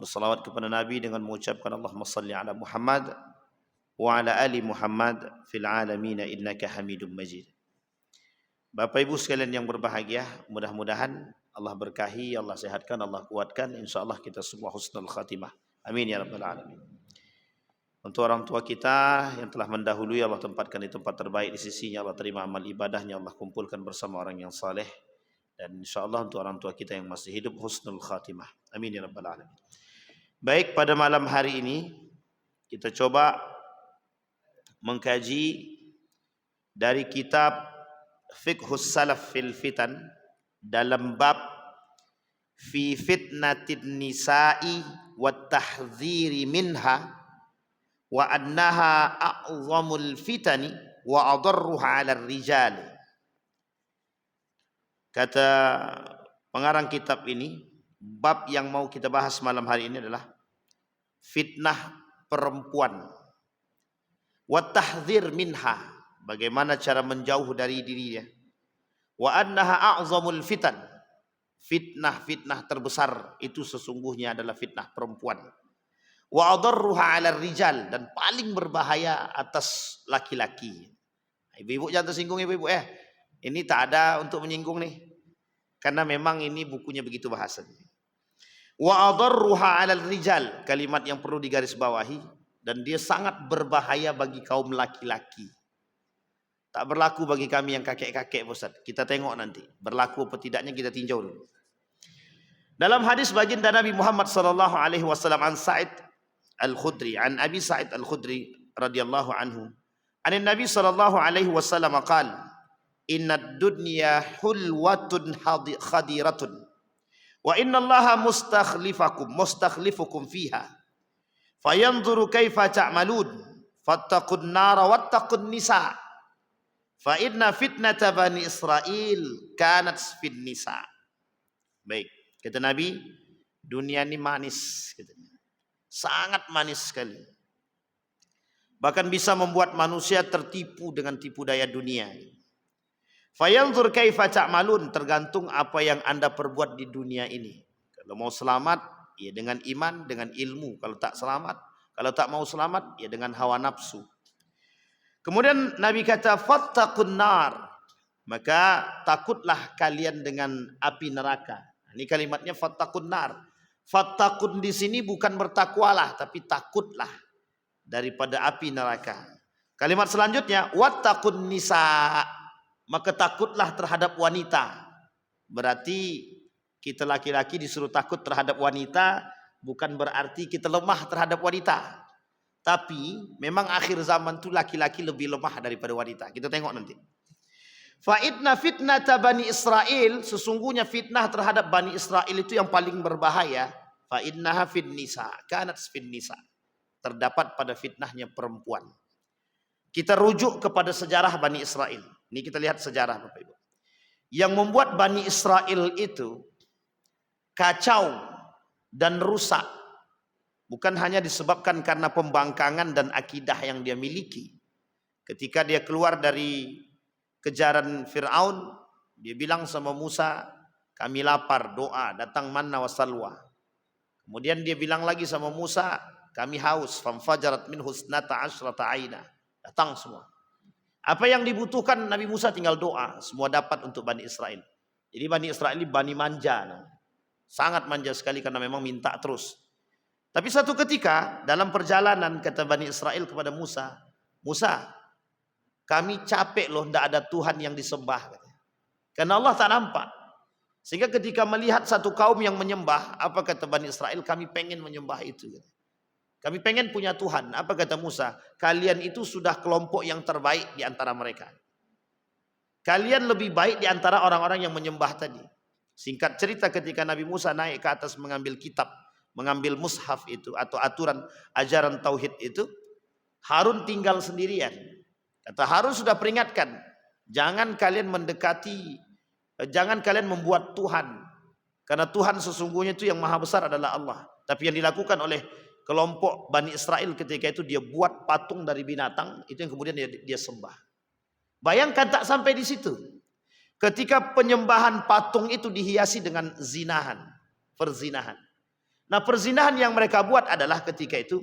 bersalawat kepada Nabi dengan mengucapkan Allahumma salli ala Muhammad wa ala ali Muhammad fil alamin innaka Hamidum Majid. Bapak Ibu sekalian yang berbahagia, mudah-mudahan Allah berkahi, Allah sehatkan, Allah kuatkan, insyaallah kita semua husnul khatimah. Amin ya rabbal alamin. Untuk orang tua kita yang telah mendahului, Allah tempatkan di tempat terbaik di sisinya, Allah terima amal ibadahnya, Allah kumpulkan bersama orang yang saleh, dan insyaallah untuk orang tua kita yang masih hidup husnul khatimah. Amin ya rabbal alamin. Baik, pada malam hari ini kita coba mengkaji dari kitab Fiqhus Salaf fil Fitan dalam bab fi fitnatin nisa'i wa tahdziri minha wa annaha a'zamul fitani wa adarruha 'ala rijal. Kata pengarang kitab ini, bab yang mau kita bahas malam hari ini adalah fitnah perempuan wa tahdzir minha, bagaimana cara menjauh dari dirinya, wa annaha a'zamul fitan, fitnah-fitnah terbesar itu sesungguhnya adalah fitnah perempuan, wa adarruha 'ala rijal, dan paling berbahaya atas laki-laki. Ibu-ibu jangan tersinggung ibu-ibu ini tak ada untuk menyinggung nih, karena memang ini bukunya begitu bahasanya. Wa adarruha 'ala rijal, kalimat yang perlu digarisbawahi, dan dia sangat berbahaya bagi kaum laki-laki. Tak berlaku bagi kami yang kakek-kakek, Ustaz. Kita tengok nanti berlaku apa tidaknya, kita tinjau dulu. Dalam hadis baginda Nabi Muhammad sallallahu alaihi wasallam an Sa'id Al-Khudri, an Abi Sa'id Al-Khudri radhiyallahu anhu, an Nabi sallallahu alaihi wasallam qala, "Innad dunya hulwatun khadiratun wa innallaha mustakhlifukum fiha. Fayanzuru kaifa ta'malun fattaqun nara wattaqun nisa fa inna fitnata bani Israil kanat fin nisa." Baik, kata Nabi, dunia ini manis, katanya. Sangat manis sekali. Bahkan bisa membuat manusia tertipu dengan tipu daya dunia. Fayanzur kaifa ta'malun, tergantung apa yang Anda perbuat di dunia ini. Kalau mau selamat, ya dengan iman, dengan ilmu. Kalau tak selamat, kalau tak mau selamat, ya dengan hawa nafsu. Kemudian Nabi kata fattaqun nar, maka takutlah kalian dengan api neraka. Ini kalimatnya fattaqun nar. Fattaqun di sini bukan bertakwalah, tapi takutlah daripada api neraka. Kalimat selanjutnya wattaqun nisa, maka takutlah terhadap wanita. Berarti kita laki-laki disuruh takut terhadap wanita, bukan berarti kita lemah terhadap wanita. Tapi memang akhir zaman itu laki-laki lebih lemah daripada wanita. Kita tengok nanti. Fa inna fitnata bani Israil, sesungguhnya fitnah terhadap Bani Israel itu yang paling berbahaya. Fa innaha fin nisa, kanat fin nisa, terdapat pada fitnahnya perempuan. Kita rujuk kepada sejarah Bani Israel. Ini kita lihat sejarah Bapak Ibu. Yang membuat Bani Israel itu kacau dan rusak bukan hanya disebabkan karena pembangkangan dan akidah yang dia miliki. Ketika dia keluar dari kejaran Fir'aun, dia bilang sama Musa, kami lapar, doa, datang manna wa salwa. Kemudian dia bilang lagi sama Musa, kami haus, famfajarat min husnata asyrata aina. Datang semua. Apa yang dibutuhkan Nabi Musa tinggal doa, semua dapat untuk Bani Israel. Jadi Bani Israel ini Bani manja. Sangat manja sekali karena memang minta terus. Tapi satu ketika dalam perjalanan kata Bani Israel kepada Musa, Musa, kami capek loh, tidak ada Tuhan yang disembah. Karena Allah tak nampak. Sehingga ketika melihat satu kaum yang menyembah, apa kata Bani Israel? Kami pengen menyembah itu. Kami pengen punya Tuhan. Apa kata Musa? Kalian itu sudah kelompok yang terbaik di antara mereka. Kalian lebih baik di antara orang-orang yang menyembah tadi. Singkat cerita, ketika Nabi Musa naik ke atas mengambil kitab, mengambil mushaf itu atau aturan ajaran tauhid itu, Harun tinggal sendirian. Kata Harun sudah peringatkan, jangan kalian mendekati, jangan kalian membuat Tuhan, karena Tuhan sesungguhnya itu yang maha besar adalah Allah. Tapi yang dilakukan oleh kelompok Bani Israel ketika itu, dia buat patung dari binatang, itu yang kemudian dia sembah. Bayangkan tak sampai di situ. Ketika penyembahan patung itu dihiasi dengan zinahan, perzinahan. Nah, perzinahan yang mereka buat adalah ketika itu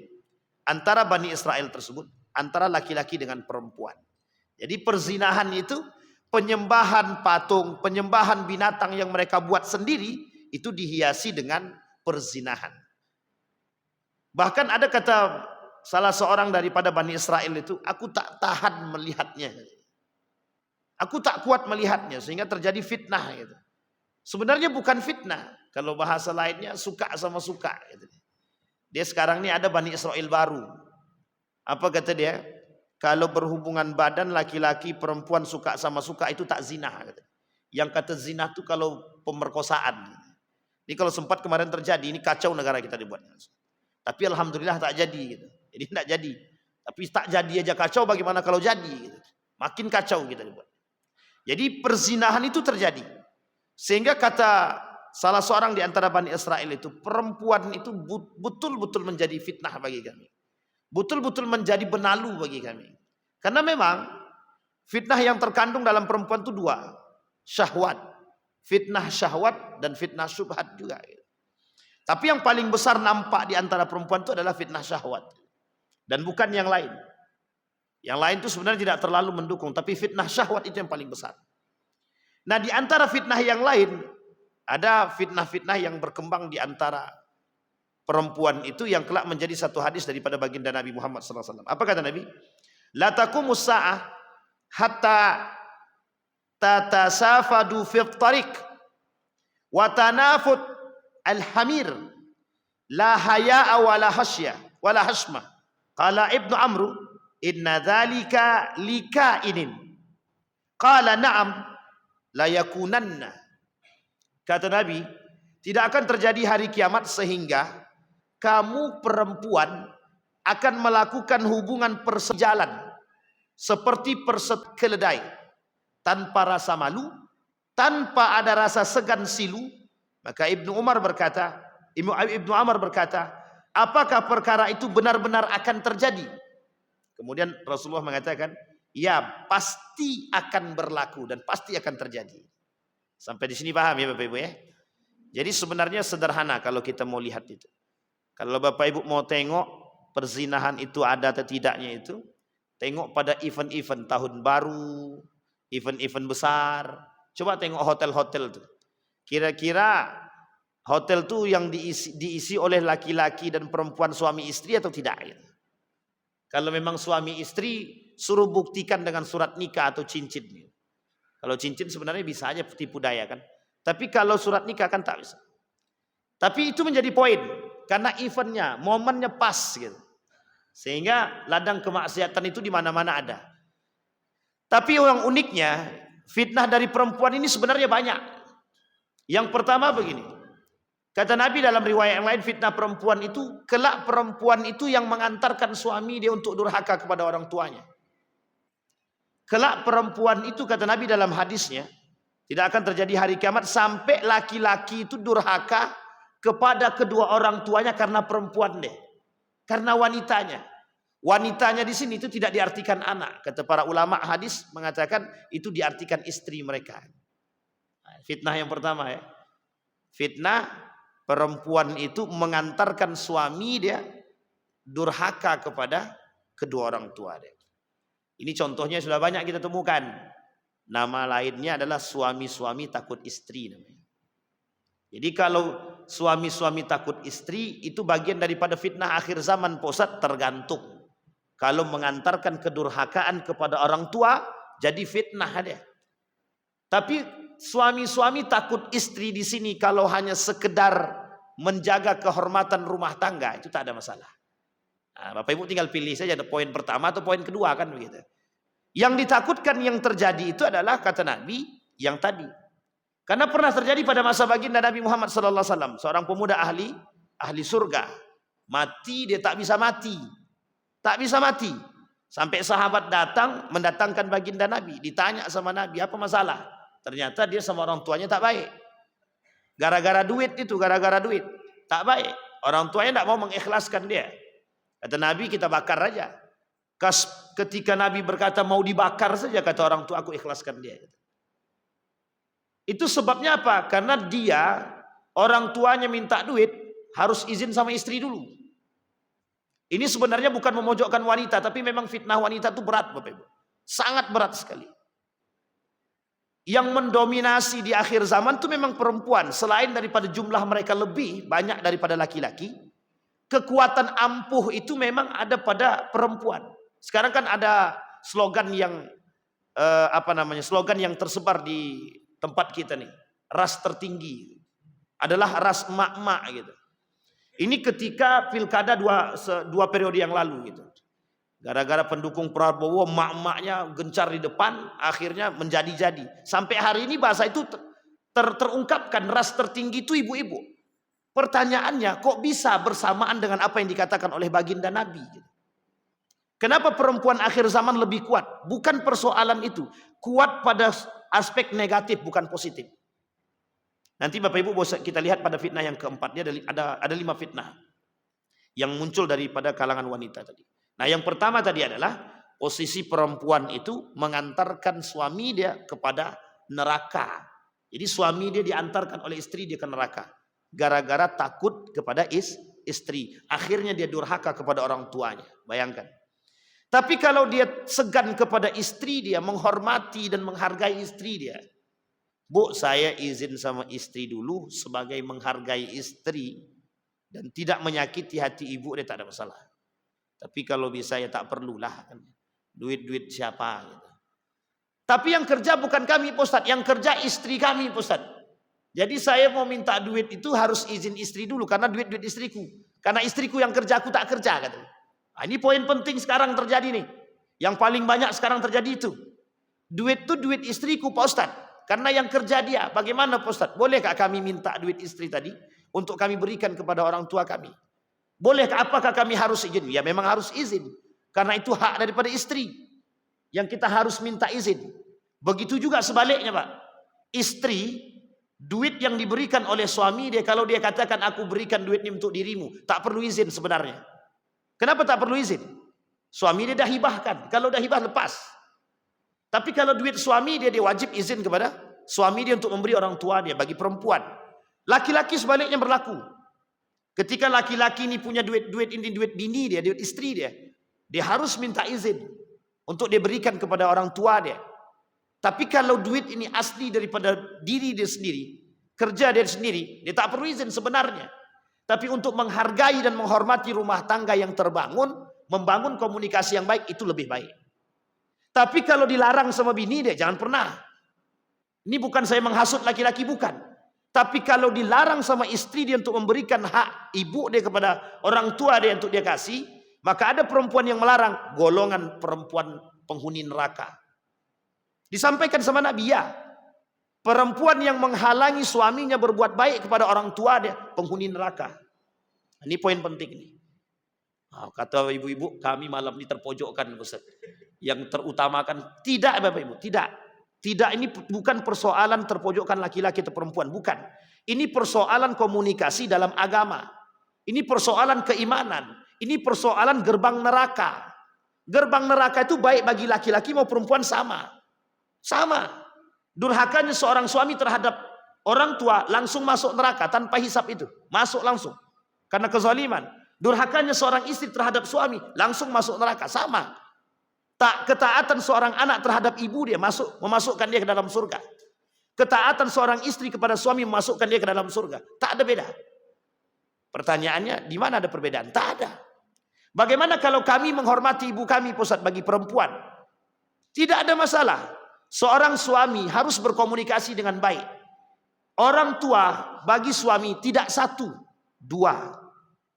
antara Bani Israel tersebut, antara laki-laki dengan perempuan. Jadi perzinahan itu penyembahan patung, penyembahan binatang yang mereka buat sendiri, itu dihiasi dengan perzinahan. Bahkan ada kata salah seorang daripada Bani Israel itu, aku tak tahan melihatnya. Aku tak kuat melihatnya, sehingga terjadi fitnah gitu. Sebenarnya bukan fitnah. Kalau bahasa lainnya suka sama suka. Gitu. Dia sekarang ini ada Bani Israel baru. Apa kata dia? Kalau berhubungan badan laki-laki perempuan suka sama suka itu tak zina. Gitu. Yang kata zina itu kalau pemerkosaan. Ini kalau sempat kemarin terjadi, ini kacau negara kita dibuatnya. Tapi alhamdulillah tak jadi. Gitu. Jadi tidak jadi. Tapi tak jadi aja kacau, bagaimana kalau jadi? Gitu. Makin kacau kita dibuat. Jadi perzinahan itu terjadi. Sehingga kata salah seorang di antara Bani Israel itu, perempuan itu betul-betul menjadi fitnah bagi kami. Betul-betul menjadi benalu bagi kami. Karena memang fitnah yang terkandung dalam perempuan itu dua. Syahwat. Fitnah syahwat dan fitnah syubhat juga. Tapi yang paling besar nampak di antara perempuan itu adalah fitnah syahwat. Dan bukan yang lain. Yang lain itu sebenarnya tidak terlalu mendukung. Tapi fitnah syahwat itu yang paling besar. Nah, di antara fitnah yang lain, ada fitnah-fitnah yang berkembang di antara perempuan itu yang kelak menjadi satu hadis daripada baginda Nabi Muhammad SAW. Apa kata Nabi? La taqumus sa'ah hatta tatasafadu fil tariq wa tanafut al-hamir la haya'a wa la hasya wa la hashma. Qala Ibnu Amru, inna dzalika likainin. Qala na'am la yakunanna. Kata Nabi, tidak akan terjadi hari kiamat sehingga kamu perempuan akan melakukan hubungan persejalan seperti perset keledai, tanpa rasa malu, tanpa ada rasa segan silu. Maka Ibnu Amr berkata, apakah perkara itu benar-benar akan terjadi? Kemudian Rasulullah mengatakan, ya, pasti akan berlaku dan pasti akan terjadi. Sampai di sini paham ya Bapak Ibu ya? Jadi sebenarnya sederhana kalau kita mau lihat itu. Kalau Bapak Ibu mau tengok perzinahan itu ada atau tidaknya itu, tengok pada event-event tahun baru, event-event besar. Coba tengok hotel-hotel tuh. Kira-kira hotel tuh yang diisi oleh laki-laki dan perempuan suami istri atau tidak? Kalau memang suami istri, suruh buktikan dengan surat nikah atau cincin. Kalau cincin sebenarnya bisa aja tipu daya kan. Tapi kalau surat nikah kan tak bisa. Tapi itu menjadi poin. Karena eventnya, momennya pas gitu. Sehingga ladang kemaksiatan itu di mana-mana ada. Tapi yang uniknya, fitnah dari perempuan ini sebenarnya banyak. Yang pertama begini. Kata Nabi dalam riwayat yang lain, fitnah perempuan itu, kelak perempuan itu yang mengantarkan suami dia untuk durhaka kepada orang tuanya. Kelak perempuan itu, kata Nabi dalam hadisnya, tidak akan terjadi hari kiamat sampai laki-laki itu durhaka kepada kedua orang tuanya karena perempuan deh. Karena wanitanya. Wanitanya di sini itu tidak diartikan anak. Kata para ulama hadis mengatakan itu diartikan istri mereka. Fitnah yang pertama ya. Fitnah perempuan itu mengantarkan suami dia durhaka kepada kedua orang tua dia. Ini contohnya sudah banyak kita temukan. Nama lainnya adalah suami-suami takut istri namanya. Jadi kalau suami-suami takut istri itu bagian daripada fitnah akhir zaman Pak, tergantung. Kalau mengantarkan kedurhakaan kepada orang tua jadi fitnah dia. Tapi suami-suami takut istri di sini kalau hanya sekedar menjaga kehormatan rumah tangga itu tak ada masalah. Nah, Bapak Ibu tinggal pilih saja poin pertama atau poin kedua kan begitu. Yang ditakutkan yang terjadi itu adalah kata Nabi yang tadi. Karena pernah terjadi pada masa baginda Nabi Muhammad SAW. Seorang pemuda ahli surga. Mati dia tak bisa mati. Tak bisa mati. Sampai sahabat datang mendatangkan baginda Nabi. Ditanya sama Nabi apa masalah. Ternyata dia sama orang tuanya tak baik. Gara-gara duit itu. Gara-gara duit. Tak baik. Orang tuanya tak mau mengikhlaskan dia. Kata Nabi kita bakar aja. Ketika Nabi berkata mau dibakar saja kata orang tua aku ikhlaskan dia. Itu sebabnya apa? Karena dia orang tuanya minta duit harus izin sama istri dulu. Ini sebenarnya bukan memojokkan wanita, tapi memang fitnah wanita itu berat Bapak Ibu. Sangat berat sekali. Yang mendominasi di akhir zaman itu memang perempuan. Selain daripada jumlah mereka lebih banyak daripada laki-laki, kekuatan ampuh itu memang ada pada perempuan. Sekarang kan ada slogan yang slogan yang tersebar di tempat kita nih. Ras tertinggi adalah ras emak-emak gitu. Ini ketika pilkada dua periode yang lalu gitu. Gara-gara pendukung Prabowo, emak-emaknya gencar di depan, akhirnya menjadi-jadi. Sampai hari ini bahasa itu terungkapkan, ras tertinggi itu ibu-ibu. Pertanyaannya, kok bisa bersamaan dengan apa yang dikatakan oleh baginda Nabi? Kenapa perempuan akhir zaman lebih kuat? Bukan persoalan itu. Kuat pada aspek negatif, bukan positif. Nanti Bapak Ibu kita lihat pada fitnah yang keempat. Dia ada 5 fitnah yang muncul daripada kalangan wanita tadi. Nah yang pertama tadi adalah posisi perempuan itu mengantarkan suami dia kepada neraka. Jadi suami dia diantarkan oleh istri dia ke neraka. Gara-gara takut kepada istri. Akhirnya dia durhaka kepada orang tuanya. Bayangkan. Tapi kalau dia segan kepada istri dia, menghormati dan menghargai istri dia. Bu, saya izin sama istri dulu sebagai menghargai istri. Dan tidak menyakiti hati ibu, dia tak ada masalah. Tapi kalau bisa ya tak perlulah. Duit-duit siapa gitu. Tapi yang kerja bukan kami Pak Ustadz. Yang kerja istri kami Pak Ustadz. Jadi saya mau minta duit itu harus izin istri dulu. Karena duit-duit istriku. Karena istriku yang kerja, aku tak kerja katanya. Nah, ini poin penting sekarang terjadi nih. Yang paling banyak sekarang terjadi itu. Duit itu duit istriku Pak Ustadz. Karena yang kerja dia. Bagaimana Pak Ustadz? Bolehkah kami minta duit istri tadi? Untuk kami berikan kepada orang tua kami. Bolehkah, apakah kami harus izin? Ya memang harus izin. Karena itu hak daripada istri. Yang kita harus minta izin. Begitu juga sebaliknya Pak. Istri, duit yang diberikan oleh suami dia. Kalau dia katakan aku berikan duit ini untuk dirimu. Tak perlu izin sebenarnya. Kenapa tak perlu izin? Suami dia dah hibahkan. Kalau dah hibah lepas. Tapi kalau duit suami dia wajib izin kepada suami dia untuk memberi orang tua dia. Bagi perempuan. Laki-laki sebaliknya berlaku. Ketika laki-laki ini punya duit ini duit bini dia, duit istri dia. Dia harus minta izin. Untuk dia berikan kepada orang tua dia. Tapi kalau duit ini asli daripada diri dia sendiri. Kerja dia sendiri. Dia tak perlu izin sebenarnya. Tapi untuk menghargai dan menghormati rumah tangga yang terbangun, membangun komunikasi yang baik, itu lebih baik. Tapi kalau dilarang sama bini dia, jangan pernah. Ini bukan saya menghasut laki-laki, bukan. Tapi kalau dilarang sama istri dia untuk memberikan hak ibu dia kepada orang tua dia untuk dia kasih, maka ada perempuan yang melarang, golongan perempuan penghuni neraka. Disampaikan sama Nabi, ya. Perempuan yang menghalangi suaminya berbuat baik kepada orang tua dia, penghuni neraka. Ini poin penting nih. Nah, kata ibu-ibu, kami malam ini terpojokkan Ustaz. Yang terutamakan, tidak Bapak Ibu, tidak. Tidak, ini bukan persoalan terpojokkan laki-laki atau perempuan, bukan. Ini persoalan komunikasi dalam agama. Ini persoalan keimanan. Ini persoalan gerbang neraka. Gerbang neraka itu baik bagi laki-laki mau perempuan sama. Sama. Durhakanya seorang suami terhadap orang tua langsung masuk neraka tanpa hisap itu. Masuk langsung. Karena kezaliman. Durhakanya seorang istri terhadap suami langsung masuk neraka. Sama. Tak ketaatan seorang anak terhadap ibu dia memasukkan dia ke dalam surga. Ketaatan seorang istri kepada suami memasukkan dia ke dalam surga. Tak ada beda. Pertanyaannya, di mana ada perbedaan? Tak ada. Bagaimana kalau kami menghormati ibu kami, Ustaz, bagi perempuan? Tidak ada masalah. Seorang suami harus berkomunikasi dengan baik. Orang tua bagi suami tidak satu, dua.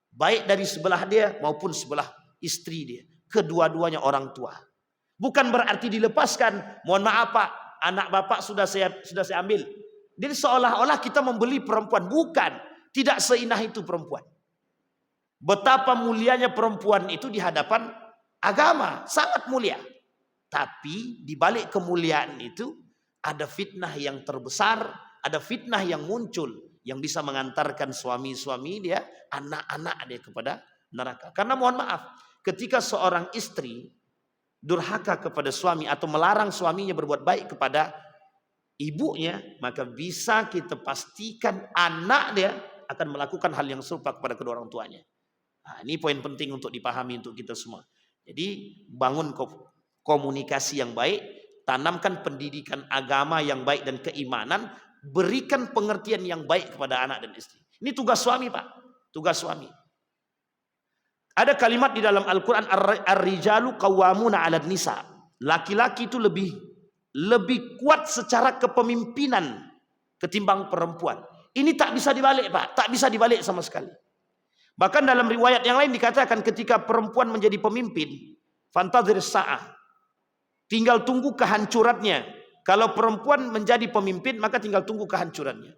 Baik dari sebelah dia maupun sebelah istri dia. Kedua-duanya orang tua. Bukan berarti dilepaskan. Mohon maaf Pak, anak bapak sudah saya ambil. Jadi seolah-olah kita membeli perempuan. Bukan. Tidak seinah itu perempuan. Betapa mulianya perempuan itu di hadapan agama. Sangat mulia. Tapi di balik kemuliaan itu ada fitnah yang terbesar, ada fitnah yang muncul yang bisa mengantarkan suami-suami dia, anak-anak dia kepada neraka. Karena mohon maaf, ketika seorang istri durhaka kepada suami atau melarang suaminya berbuat baik kepada ibunya, maka bisa kita pastikan anak dia akan melakukan hal yang serupa kepada kedua orang tuanya. Nah, ini poin penting untuk dipahami untuk kita semua. Jadi bangun komunikasi yang baik, tanamkan pendidikan agama yang baik dan keimanan, berikan pengertian yang baik kepada anak dan istri. Ini tugas suami, Pak. Tugas suami. Ada kalimat di dalam Al-Quran, ar-rijalu qawwamuna 'alan nisa. Laki-laki itu lebih kuat secara kepemimpinan ketimbang perempuan. Ini tak bisa dibalik, Pak. Tak bisa dibalik sama sekali. Bahkan dalam riwayat yang lain dikatakan ketika perempuan menjadi pemimpin, fantazir sa'ah. Tinggal tunggu kehancurannya. Kalau perempuan menjadi pemimpin, maka tinggal tunggu kehancurannya.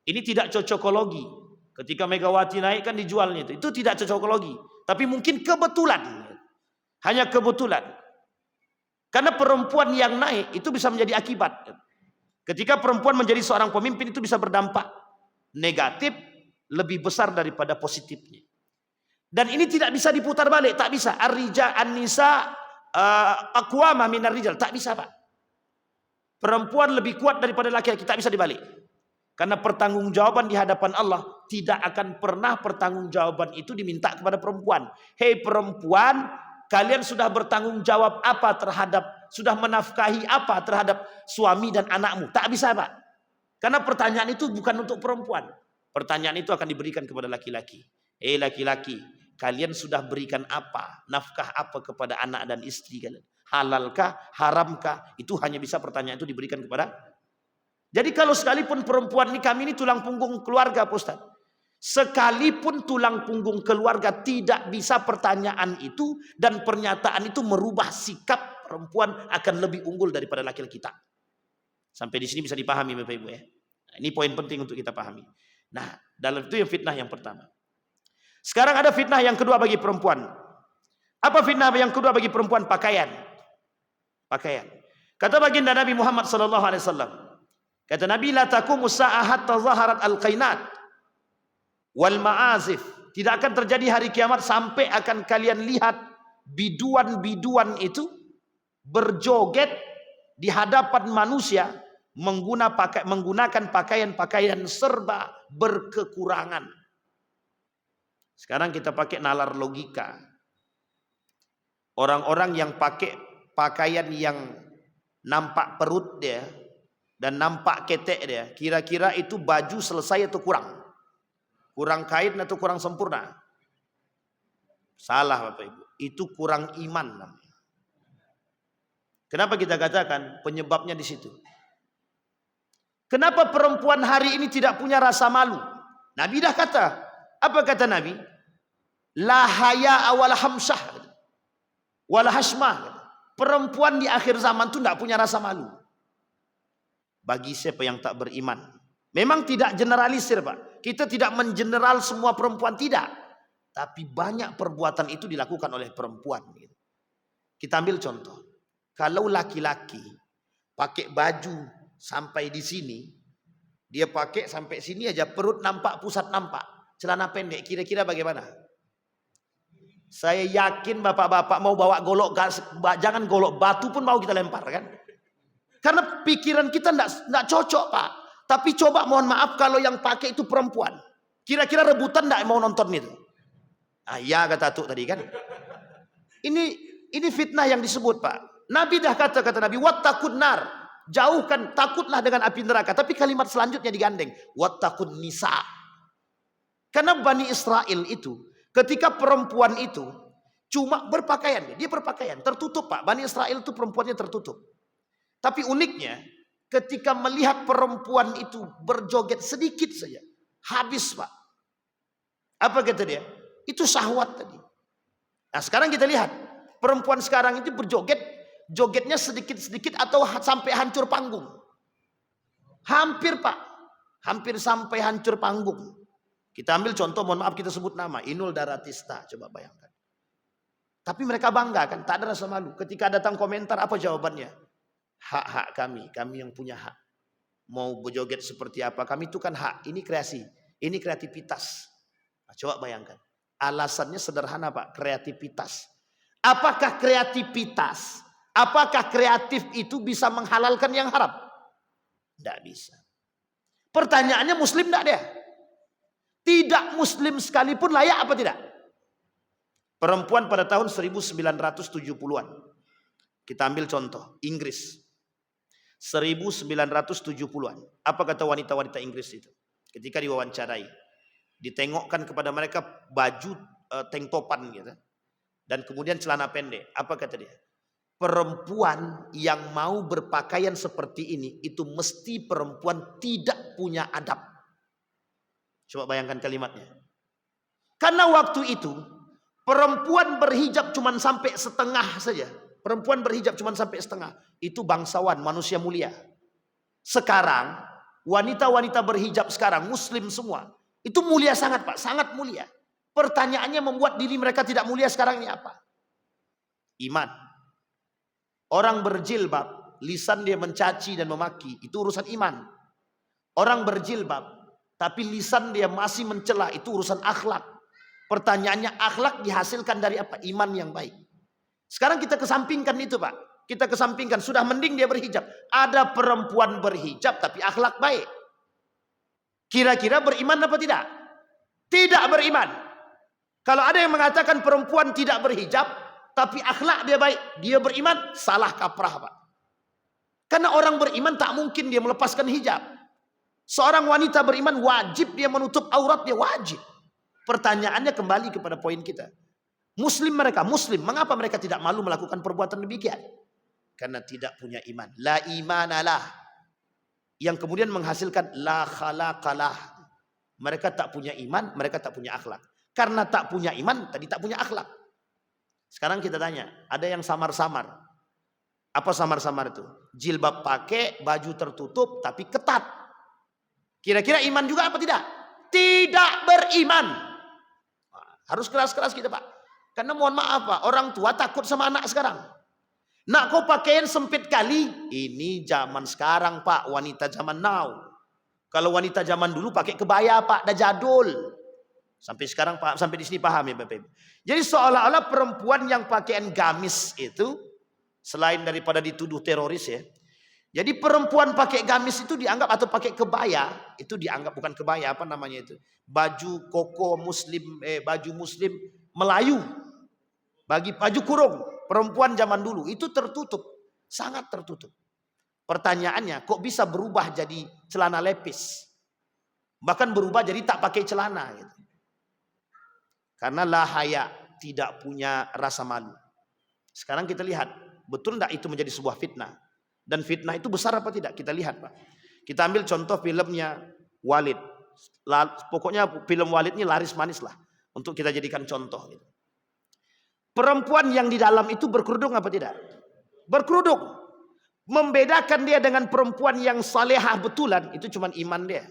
Ini tidak cocokologi. Ketika Megawati naik kan dijualnya itu. Itu tidak cocokologi. Tapi mungkin kebetulan. Hanya kebetulan. Karena perempuan yang naik itu bisa menjadi akibat. Ketika perempuan menjadi seorang pemimpin itu bisa berdampak negatif lebih besar daripada positifnya. Dan ini tidak bisa diputar balik, tak bisa. Ar-rijal an-nisa aqwama minar rijal, tak bisa, Pak. Perempuan lebih kuat daripada laki-laki, tak bisa dibalik. Karena pertanggungjawaban di hadapan Allah tidak akan pernah pertanggungjawaban itu diminta kepada perempuan. Hei perempuan, kalian sudah bertanggung jawab apa terhadap, sudah menafkahi apa terhadap suami dan anakmu? Tak bisa, Pak. Karena pertanyaan itu bukan untuk perempuan. Pertanyaan itu akan diberikan kepada laki-laki. Hei laki-laki, kalian sudah berikan apa? Nafkah apa kepada anak dan istri kalian? Halalkah? Haramkah? Itu hanya bisa pertanyaan itu diberikan kepada. Jadi kalau sekalipun perempuan ini, kami ini tulang punggung keluarga, Pak Ustaz. Sekalipun tulang punggung keluarga tidak bisa pertanyaan itu dan pernyataan itu merubah sikap perempuan akan lebih unggul daripada laki-laki kita. Sampai di sini bisa dipahami Bapak Ibu ya. Nah, ini poin penting untuk kita pahami. Nah, dalam itu yang fitnah yang pertama. Sekarang ada fitnah yang kedua bagi perempuan. Apa fitnah yang kedua bagi perempuan? Pakaian. Pakaian. Kata baginda Nabi Muhammad SAW. Kata Nabi, la taqumu sa'ah hatta zaharat al-qainat wal ma'azif. Tidak akan terjadi hari kiamat sampai akan kalian lihat biduan-biduan itu berjoget di hadapan manusia menggunakan pakaian-pakaian serba berkekurangan. Sekarang kita pakai nalar logika. Orang-orang yang pakai pakaian yang nampak perut dia dan nampak ketek dia, kira-kira itu baju selesai atau kurang? Kurang kain atau kurang sempurna? Salah Bapak Ibu, itu kurang iman namanya. Kenapa kita katakan penyebabnya di situ? Kenapa perempuan hari ini tidak punya rasa malu? Nabi dah kata, apa kata Nabi? La haya awal hamsah wala hashmah. Perempuan di akhir zaman itu tidak punya rasa malu. Bagi siapa yang tak beriman. Memang tidak generalisir, Pak. Kita tidak mengeneral semua perempuan, tidak. Tapi banyak perbuatan itu dilakukan oleh perempuan. Kita ambil contoh. Kalau laki-laki pakai baju sampai di sini, dia pakai sampai sini aja, perut nampak, pusat nampak, celana pendek, kira-kira bagaimana? Saya yakin bapak-bapak mau bawa golok, jangan golok batu pun mau kita lempar kan? Karena pikiran kita enggak cocok, Pak. Tapi coba mohon maaf kalau yang pakai itu perempuan. Kira-kira rebutan enggak mau nonton itu? Ah ya kata Atuk tadi kan. Ini fitnah yang disebut, Pak. Nabi dah kata Nabi, wattaqun nar. Jauhkan, takutlah dengan api neraka. Tapi kalimat selanjutnya digandeng, wattaqun nisa. Karena Bani Israel itu, ketika perempuan itu cuma berpakaian, dia berpakaian tertutup, Pak. Bani Israel itu perempuannya tertutup. Tapi uniknya, ketika melihat perempuan itu berjoget sedikit saja, habis, Pak. Apa kata dia? Itu syahwat tadi. Nah sekarang kita lihat, perempuan sekarang itu berjoget, jogetnya sedikit-sedikit atau sampai hancur panggung. Hampir, Pak. Hampir sampai hancur panggung. Kita ambil contoh, mohon maaf kita sebut nama, Inul Daratista, coba bayangkan. Tapi mereka bangga kan, tak ada rasa malu. Ketika datang komentar, apa jawabannya? Hak-hak kami yang punya hak. Mau berjoget seperti apa, kami itu kan hak. Ini kreasi, ini kreativitas. Nah, coba bayangkan. Alasannya sederhana, Pak, kreativitas. Apakah kreativitas, apakah kreatif itu bisa menghalalkan yang haram? Tidak bisa. Pertanyaannya muslim tidak dia? Tidak muslim sekalipun layak apa tidak? Perempuan pada tahun 1970-an. Kita ambil contoh, Inggris. 1970-an. Apa kata wanita-wanita Inggris itu? Ketika diwawancarai. Ditengokkan kepada mereka baju tank topan gitu. Dan kemudian celana pendek. Apa kata dia? Perempuan yang mau berpakaian seperti ini, itu mesti perempuan tidak punya adab. Coba bayangkan kalimatnya. Karena waktu itu, perempuan berhijab cuma sampai setengah saja. Perempuan berhijab cuma sampai setengah. Itu bangsawan, manusia mulia. Sekarang, wanita-wanita berhijab sekarang, muslim semua. Itu mulia sangat Pak, sangat mulia. Pertanyaannya membuat diri mereka tidak mulia sekarang ini apa? Iman. Orang berjilbab, lisan dia mencaci dan memaki, itu urusan iman. Orang berjilbab, tapi lisan dia masih mencela, itu urusan akhlak. Pertanyaannya, akhlak dihasilkan dari apa? Iman yang baik. Sekarang kita kesampingkan itu Pak. Kita kesampingkan, sudah mending dia berhijab. Ada perempuan berhijab tapi akhlak baik. Kira-kira beriman apa tidak? Tidak beriman. Kalau ada yang mengatakan perempuan tidak berhijab tapi akhlak dia baik, dia beriman, salah kaprah Pak. Karena orang beriman tak mungkin dia melepaskan hijab. Seorang wanita beriman wajib dia menutup aurat, dia wajib. Pertanyaannya kembali kepada poin kita. Muslim mereka, muslim, mengapa mereka tidak malu melakukan perbuatan demikian? Karena tidak punya iman. La imanalah. Yang kemudian menghasilkan la khalaqalah. Mereka tak punya iman, mereka tak punya akhlak. Karena tak punya iman, tadi tak punya akhlak. Sekarang kita tanya, ada yang samar-samar. Apa samar-samar itu? Jilbab pakai, baju tertutup, tapi ketat. Kira-kira iman juga apa tidak? Tidak beriman. Harus keras-keras kita Pak. Karena mohon maaf Pak, orang tua takut sama anak sekarang. Nak kau pakaian sempit kali. Ini zaman sekarang Pak, wanita zaman now. Kalau wanita zaman dulu pakai kebaya Pak, dah jadul. Sampai sekarang Pak, sampai di sini paham ya Bapak Ibu. Jadi seolah-olah perempuan yang pakaian gamis itu, selain daripada dituduh teroris ya. Jadi perempuan pakai gamis itu dianggap, atau pakai kebaya, itu dianggap bukan kebaya, apa namanya itu? Baju koko muslim, baju muslim Melayu. Baju kurung, perempuan zaman dulu itu tertutup, sangat tertutup. Pertanyaannya, kok bisa berubah jadi celana lepis? Bahkan berubah jadi tak pakai celana gitu. Karena lahaya, tidak punya rasa malu. Sekarang kita lihat, betul tidak itu menjadi sebuah fitnah? Dan fitnah itu besar apa tidak? Kita lihat Pak. Kita ambil contoh filmnya Walid. Pokoknya film Walid ini laris manis lah. Untuk kita jadikan contoh. Perempuan yang di dalam itu berkerudung apa tidak? Berkerudung. Membedakan dia dengan perempuan yang salehah betulan, itu cuma iman dia.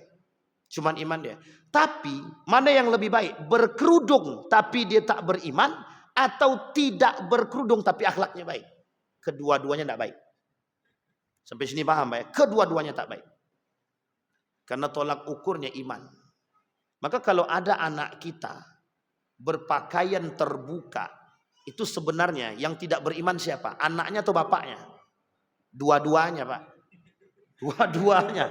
Cuman iman dia. Tapi mana yang lebih baik? Berkerudung tapi dia tak beriman, atau tidak berkerudung tapi akhlaknya baik? Kedua-duanya tak baik. Sampai sini paham Pak? Kedua-duanya tak baik. Karena tolak ukurnya iman. Maka kalau ada anak kita berpakaian terbuka, itu sebenarnya yang tidak beriman siapa? Anaknya atau bapaknya? Dua-duanya Pak. Dua-duanya.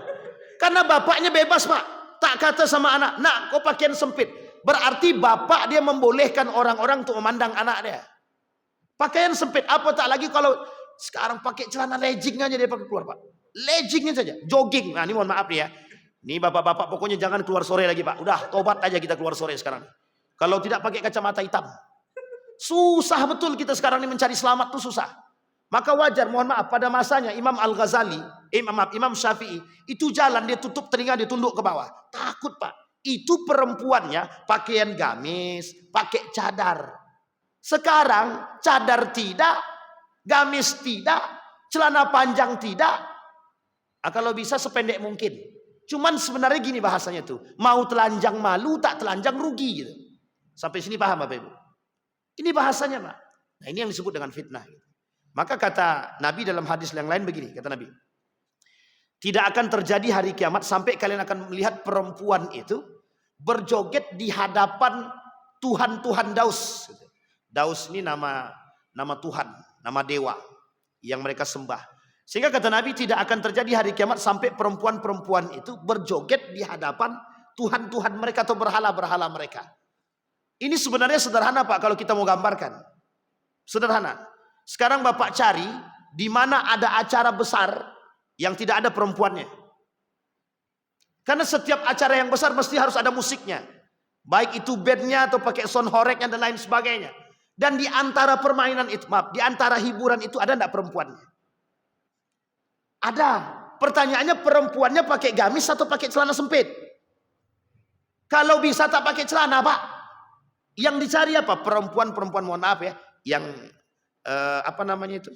Karena bapaknya bebas Pak. Tak kata sama anak, nak kau pakaian sempit. Berarti bapak dia membolehkan orang-orang untuk memandang anak dia. Pakaian sempit, apa tak lagi kalau sekarang pakai celana legging aja dia pakai keluar Pak. Leggingnya saja, jogging. Nah ini mohon maaf nih ya. Ini bapak-bapak pokoknya jangan keluar sore lagi Pak. Udah tobat aja kita keluar sore sekarang. Kalau tidak pakai kacamata hitam. Susah betul kita sekarang ini mencari selamat tuh susah. Maka wajar, mohon maaf, pada masanya Imam Al-Ghazali, Imam Syafi'i, itu jalan dia tutup telinga, dia tunduk ke bawah. Takut Pak. Itu perempuannya pakaian gamis, pakai cadar. Sekarang cadar tidak, gamis tidak, celana panjang tidak. Kalau bisa sependek mungkin. Cuman sebenarnya gini bahasanya tuh, mau telanjang malu, tak telanjang rugi gitu. Sampai sini paham Bapak Ibu? Ini bahasanya Pak. Nah ini yang disebut dengan fitnah. Maka kata Nabi dalam hadis yang lain begini, kata Nabi. Tidak akan terjadi hari kiamat sampai kalian akan melihat perempuan itu berjoget di hadapan Tuhan-Tuhan Daus. Daus ini nama Tuhan, nama dewa yang mereka sembah. Sehingga kata Nabi tidak akan terjadi hari kiamat sampai perempuan-perempuan itu berjoget di hadapan Tuhan-Tuhan mereka atau berhala-berhala mereka. Ini sebenarnya sederhana Pak kalau kita mau gambarkan. Sederhana. Sekarang Bapak cari di mana ada acara besar yang tidak ada perempuannya. Karena setiap acara yang besar mesti harus ada musiknya. Baik itu bandnya atau pakai sound horeknya dan lain sebagainya. Dan di antara permainan itu, maaf, di antara hiburan itu ada enggak perempuannya? Ada. Pertanyaannya perempuannya pakai gamis atau pakai celana sempit? Kalau bisa tak pakai celana Pak. Yang dicari apa? Perempuan-perempuan, mohon maaf ya. Yang apa namanya itu?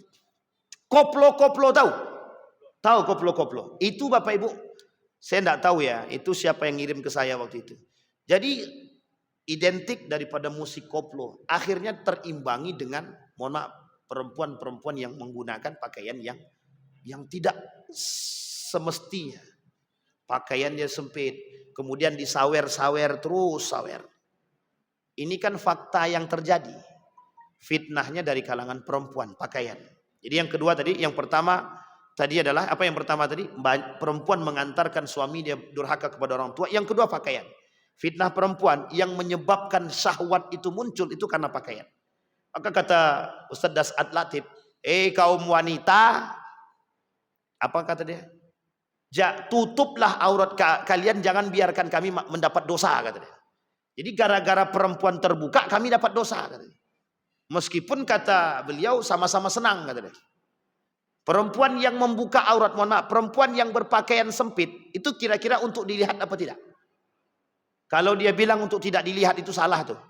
Koplo-koplo tahu? Tahu koplo-koplo? Itu Bapak Ibu, saya enggak tahu ya. Itu siapa yang ngirim ke saya waktu itu. Jadi identik daripada musik koplo. Akhirnya terimbangi dengan, mohon maaf, perempuan-perempuan yang menggunakan pakaian yang tidak semestinya. Pakaiannya sempit, kemudian disawer-sawer terus sawer. Ini kan fakta yang terjadi. Fitnahnya dari kalangan perempuan, pakaian. Jadi yang kedua tadi, yang pertama tadi adalah, apa yang pertama tadi? Perempuan mengantarkan suami dia durhaka kepada orang tua. Yang kedua pakaian. Fitnah perempuan yang menyebabkan syahwat itu muncul itu karena pakaian. Maka kata Ustaz Das'ad Latif, kaum wanita, apa kata dia? Tutuplah aurat kalian, jangan biarkan kami mendapat dosa, kata dia. Jadi gara-gara perempuan terbuka kami dapat dosa, kata dia. Meskipun kata beliau sama-sama senang, kata dia. Perempuan yang membuka aurat, mohon maaf, perempuan yang berpakaian sempit itu kira-kira untuk dilihat apa tidak? Kalau dia bilang untuk tidak dilihat itu salah tuh.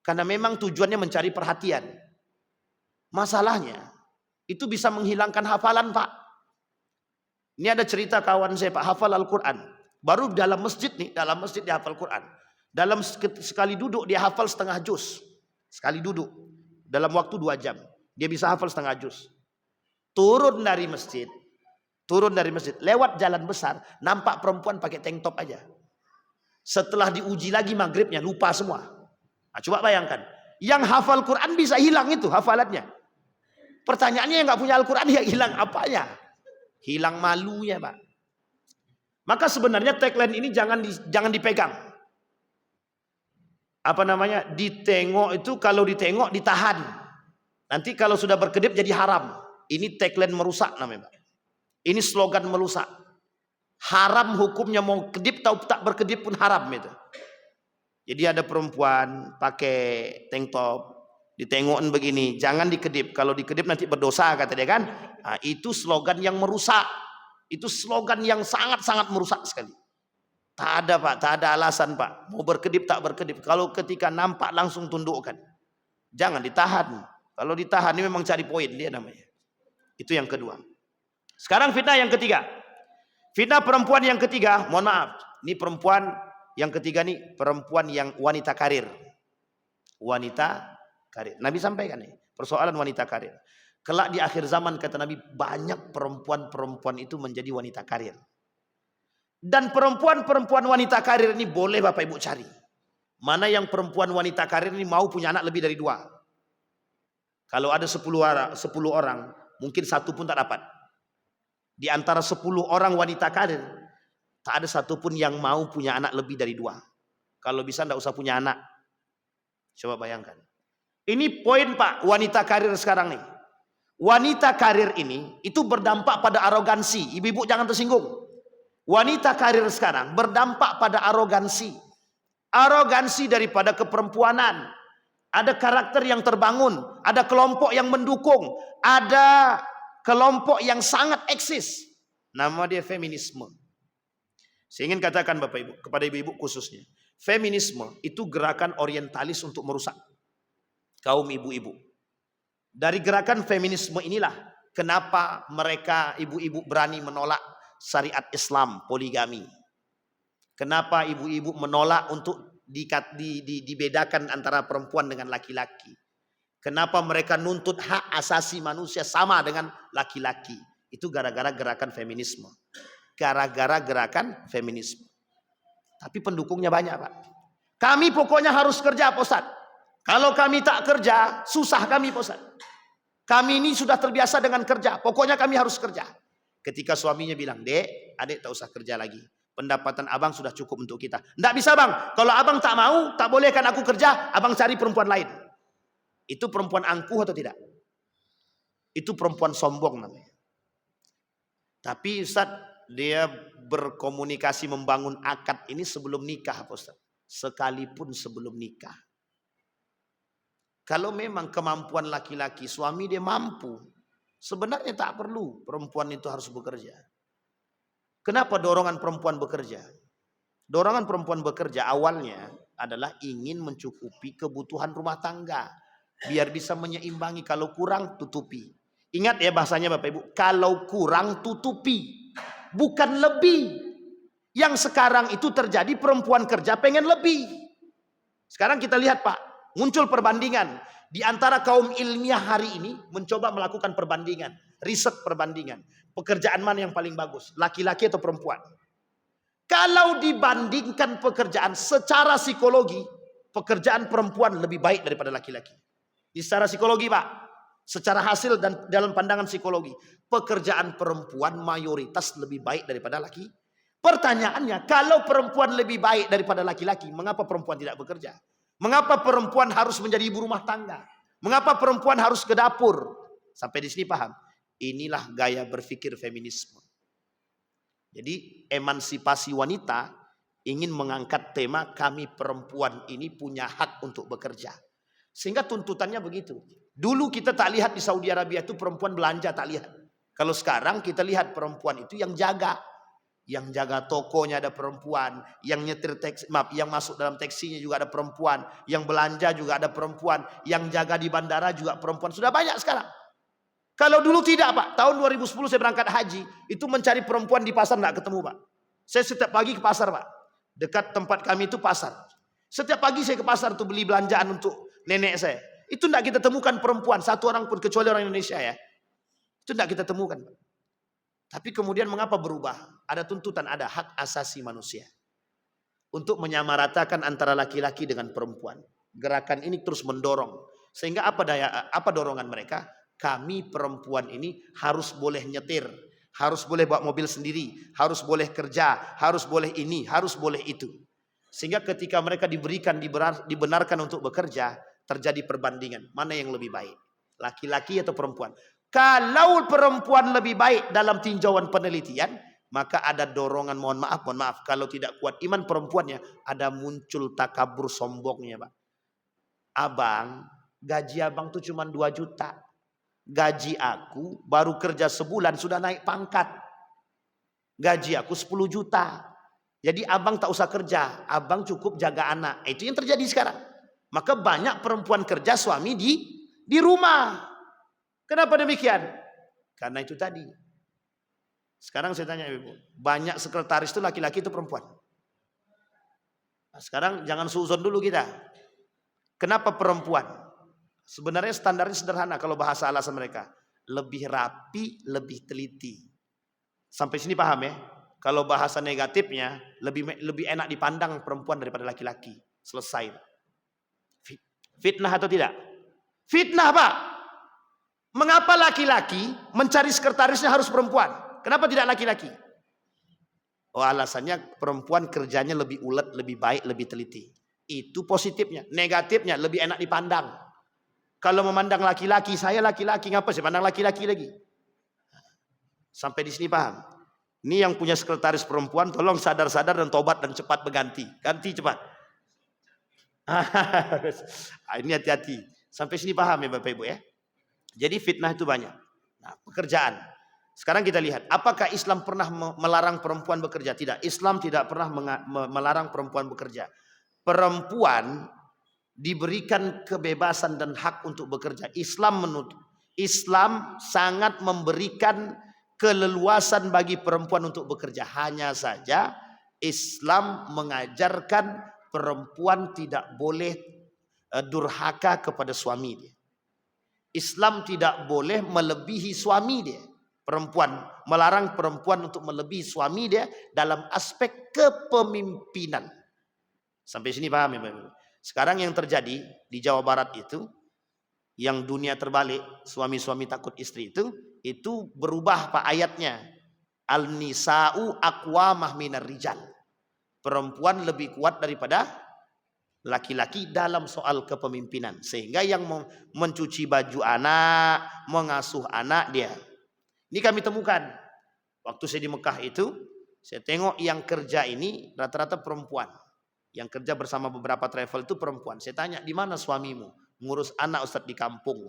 Karena memang tujuannya mencari perhatian. Masalahnya itu bisa menghilangkan hafalan Pak. Ini ada cerita kawan saya Pak, hafal Al-Quran. Baru dalam masjid nih, dalam masjid dia hafal Quran. Dalam sekali duduk dia hafal setengah juz. Sekali duduk. Dalam waktu 2 jam. Dia bisa hafal setengah juz. Turun dari masjid. Lewat jalan besar. Nampak perempuan pakai tank top aja. Setelah diuji lagi maghribnya lupa semua. Nah, coba bayangkan. Yang hafal Quran bisa hilang itu hafalannya. Pertanyaannya yang nggak punya Al-Quran ya hilang apanya? Hilang malunya Pak. Maka sebenarnya tagline ini jangan dipegang. Apa namanya? Ditengok itu, kalau ditengok ditahan. Nanti kalau sudah berkedip jadi haram. Ini tagline merusak namanya Pak. Ini slogan merusak. Haram hukumnya, mau kedip atau tak berkedip pun haram itu. Jadi ada perempuan pakai tank top, ditengokin begini, jangan dikedip. Kalau dikedip nanti berdosa kata dia kan. Nah, itu slogan yang merusak. Itu slogan yang sangat-sangat merusak sekali. Tak ada Pak, tak ada alasan Pak. Mau berkedip tak berkedip. Kalau ketika nampak langsung tundukkan. Jangan ditahan. Kalau ditahan ini memang cari poin dia namanya. Itu yang kedua. Sekarang fitnah yang ketiga. Fitnah perempuan yang ketiga, mohon maaf. Ini perempuan yang ketiga nih, perempuan yang wanita karir. Wanita karir. Nabi sampaikan nih, persoalan wanita karir. Kelak di akhir zaman kata Nabi, banyak perempuan-perempuan itu menjadi wanita karir. Dan perempuan-perempuan wanita karir ini boleh Bapak Ibu cari. Mana yang perempuan wanita karir ini mau punya anak lebih dari 2. Kalau ada 10 orang, mungkin 1 pun tak dapat. Di antara 10 orang wanita karir, tak ada satupun yang mau punya anak lebih dari 2. Kalau bisa tidak usah punya anak. Coba bayangkan. Ini poin Pak, wanita karir sekarang nih. Wanita karir ini itu berdampak pada arogansi. Ibu-ibu jangan tersinggung. Wanita karir sekarang berdampak pada arogansi. Arogansi daripada keperempuanan. Ada karakter yang terbangun. Ada kelompok yang mendukung. Ada kelompok yang sangat eksis. Nama dia feminisme. Saya ingin katakan Bapak Ibu, kepada ibu-ibu khususnya. Feminisme itu gerakan orientalis untuk merusak kaum ibu-ibu. Dari gerakan feminisme inilah kenapa mereka ibu-ibu berani menolak syariat Islam poligami. Kenapa ibu-ibu menolak untuk dibedakan antara perempuan dengan laki-laki. Kenapa mereka nuntut hak asasi manusia sama dengan laki-laki. Itu gara-gara gerakan feminisme. Gara-gara gerakan feminisme. Tapi pendukungnya banyak Pak. Kami pokoknya harus kerja Pak Ustaz. Kalau kami tak kerja, susah kami Pak Ustaz. Kami ini sudah terbiasa dengan kerja. Pokoknya kami harus kerja. Ketika suaminya bilang, Dek, adik tak usah kerja lagi. Pendapatan abang sudah cukup untuk kita. Tidak bisa bang, kalau abang tak mau, tak bolehkan aku kerja, abang cari perempuan lain. Itu perempuan angkuh atau tidak? Itu perempuan sombong namanya. Tapi Ustaz, dia berkomunikasi membangun akad ini sebelum nikah, Ustaz. Sekalipun sebelum nikah. Kalau memang kemampuan laki-laki, suami dia mampu, sebenarnya tak perlu perempuan itu harus bekerja. Kenapa dorongan perempuan bekerja? Dorongan perempuan bekerja awalnya adalah ingin mencukupi kebutuhan rumah tangga. Biar bisa menyeimbangi, kalau kurang tutupi. Ingat ya bahasanya Bapak Ibu, kalau kurang tutupi, bukan lebih. Yang sekarang itu terjadi, perempuan kerja pengen lebih. Sekarang kita lihat Pak, muncul perbandingan. Di antara kaum ilmiah hari ini mencoba melakukan perbandingan. Riset perbandingan. Pekerjaan mana yang paling bagus? Laki-laki atau perempuan? Kalau dibandingkan pekerjaan secara psikologi, pekerjaan perempuan lebih baik daripada laki-laki. Secara psikologi Pak, secara hasil dan dalam pandangan psikologi, pekerjaan perempuan mayoritas lebih baik daripada laki. Pertanyaannya, kalau perempuan lebih baik daripada laki-laki, mengapa perempuan tidak bekerja? Mengapa perempuan harus menjadi ibu rumah tangga? Mengapa perempuan harus ke dapur? Sampai di sini paham? Inilah gaya berpikir feminisme. Jadi emansipasi wanita ingin mengangkat tema kami perempuan ini punya hak untuk bekerja. Sehingga tuntutannya begitu. Dulu kita tak lihat di Saudi Arabia itu perempuan belanja, tak lihat. Kalau sekarang kita lihat perempuan itu yang jaga. Yang jaga tokonya ada perempuan, yang nyetir taksi, yang masuk dalam taksinya juga ada perempuan, yang belanja juga ada perempuan, yang jaga di bandara juga perempuan. Sudah banyak sekarang. Kalau dulu tidak Pak, tahun 2010 saya berangkat haji, itu mencari perempuan di pasar tidak ketemu Pak. Saya setiap pagi ke pasar Pak, dekat tempat kami itu pasar. Setiap pagi saya ke pasar tuh beli belanjaan untuk nenek saya. Itu tidak kita temukan perempuan, satu orang pun kecuali orang Indonesia ya. Itu tidak kita temukan Pak. Tapi kemudian mengapa berubah? Ada tuntutan, ada hak asasi manusia. Untuk menyamaratakan antara laki-laki dengan perempuan. Gerakan ini terus mendorong. Sehingga apa dorongan mereka? Kami perempuan ini harus boleh nyetir. Harus boleh bawa mobil sendiri. Harus boleh kerja. Harus boleh ini. Harus boleh itu. Sehingga ketika mereka dibenarkan untuk bekerja, terjadi perbandingan. Mana yang lebih baik? Laki-laki atau perempuan? Kalau perempuan lebih baik dalam tinjauan penelitian, maka ada dorongan, mohon maaf, kalau tidak kuat iman perempuannya, ada muncul takabur sombongnya Pak. Abang, gaji abang tuh cuma 2 juta. Gaji aku baru kerja sebulan sudah naik pangkat. Gaji aku 10 juta. Jadi abang tak usah kerja, abang cukup jaga anak. Itu yang terjadi sekarang. Maka banyak perempuan kerja, suami di rumah. Kenapa demikian? Karena itu tadi. Sekarang saya tanya ibu, banyak sekretaris itu laki-laki itu perempuan. Nah, sekarang jangan suuzon dulu kita. Kenapa perempuan? Sebenarnya standarnya sederhana kalau bahasa alasan mereka. Lebih rapi, lebih teliti. Sampai sini paham ya? Kalau bahasa negatifnya, lebih enak dipandang perempuan daripada laki-laki. Selesai. Fitnah atau tidak? Fitnah Pak. Mengapa laki-laki mencari sekretarisnya harus perempuan? Kenapa tidak laki-laki? Oh, alasannya perempuan kerjanya lebih ulet, lebih baik, lebih teliti. Itu positifnya. Negatifnya lebih enak dipandang. Kalau memandang laki-laki, saya laki-laki, ngapa sih pandang laki-laki lagi? Sampai di sini paham? Ini yang punya sekretaris perempuan, tolong sadar-sadar dan tobat dan cepat berganti. Ganti cepat. Ini hati-hati. Sampai sini paham ya Bapak Ibu ya? Jadi fitnah itu banyak. Nah, pekerjaan. Sekarang kita lihat, apakah Islam pernah melarang perempuan bekerja? Tidak, Islam tidak pernah melarang perempuan bekerja. Perempuan diberikan kebebasan dan hak untuk bekerja. Islam sangat memberikan keleluasan bagi perempuan untuk bekerja. Hanya saja Islam mengajarkan perempuan tidak boleh durhaka kepada suami dia. Islam tidak boleh melebihi suami dia. Perempuan, melarang perempuan untuk melebihi suami dia dalam aspek kepemimpinan. Sampai sini paham ya Bapak? Sekarang yang terjadi di Jawa Barat itu, yang dunia terbalik, suami-suami takut istri itu berubah Pak ayatnya. Al-nisa'u aqwamah minar rijal. Perempuan lebih kuat daripada laki-laki dalam soal kepemimpinan. Sehingga yang mencuci baju anak, mengasuh anak dia. Ini kami temukan. Waktu saya di Mekah itu, saya tengok yang kerja ini rata-rata perempuan. Yang kerja bersama beberapa travel itu perempuan. Saya tanya, di mana suamimu? Ngurus anak Ustadz di kampung.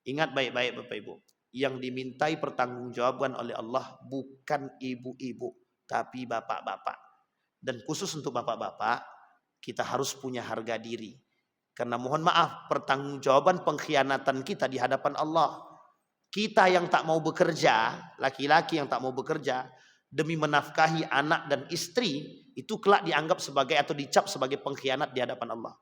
Ingat baik-baik Bapak Ibu. Yang dimintai pertanggungjawaban oleh Allah bukan ibu-ibu, tapi bapak-bapak. Dan khusus untuk bapak-bapak, kita harus punya harga diri. Karena mohon maaf, pertanggungjawaban pengkhianatan kita di hadapan Allah. Kita yang tak mau bekerja, laki-laki yang tak mau bekerja, demi menafkahi anak dan istri, itu kelak dianggap sebagai atau dicap sebagai pengkhianat di hadapan Allah.